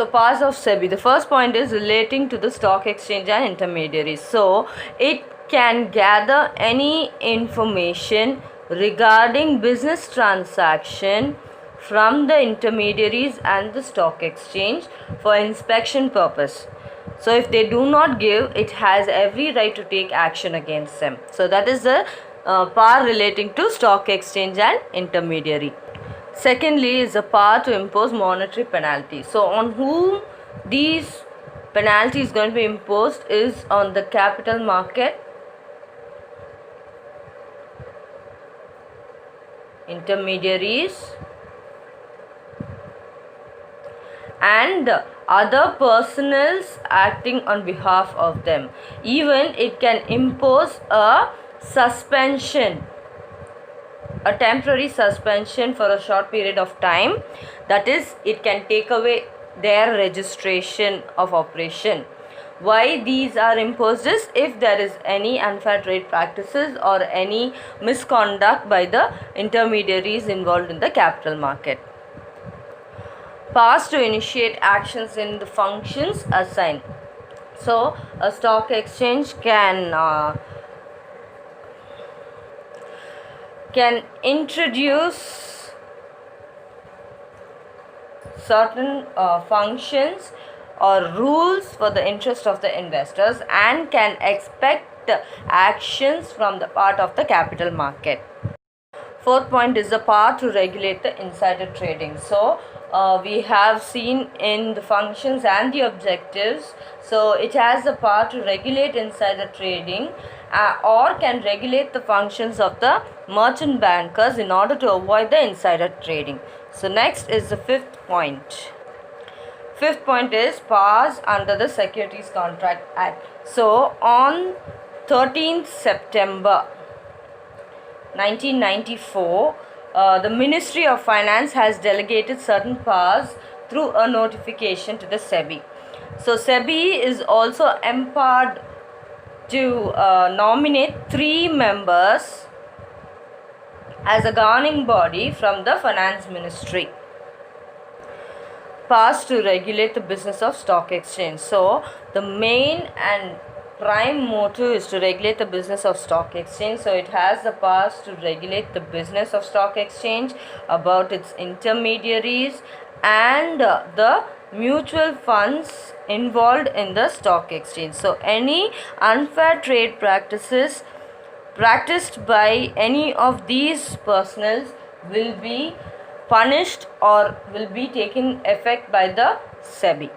So powers of SEBI. The first point is relating to the stock exchange and intermediaries. So it can gather any information regarding business transaction from the intermediaries and the stock exchange for inspection purpose. So if they do not give, it has every right to take action against them. So that is the power relating to stock exchange and intermediary. Secondly is the power to impose monetary penalty. So on whom these penalty is going to be imposed is on the capital market, intermediaries, and other personnels acting on behalf of them. Even it can impose a suspension, a temporary suspension for a short period of time. That is, it can take away their registration of operation. Why these are imposed is if there is any unfair trade practices or any misconduct by the intermediaries involved in the capital market. Powers to initiate actions in the functions assigned. So a stock exchange can introduce certain functions or rules for the interest of the investors and can expect actions from the part of the capital market. Fourth point is the power to regulate the insider trading. So we have seen in the functions and the objectives. So it has the power to regulate insider trading or can regulate the functions of the merchant bankers in order to avoid the insider trading. So next is the fifth point. Fifth point is powers under the Securities Contract Act. So on 13th September 1994, the Ministry of Finance has delegated certain powers through a notification to the SEBI. So SEBI is also empowered to nominate 3 members as a governing body from the Finance Ministry. Powers to regulate the business of stock exchange. So the main and prime motive is to regulate the business of stock exchange. So it has the powers to regulate the business of stock exchange, about its intermediaries and the mutual funds involved in the stock exchange. So any unfair trade practices practiced by any of these personnel will be punished or will be taken effect by the SEBI.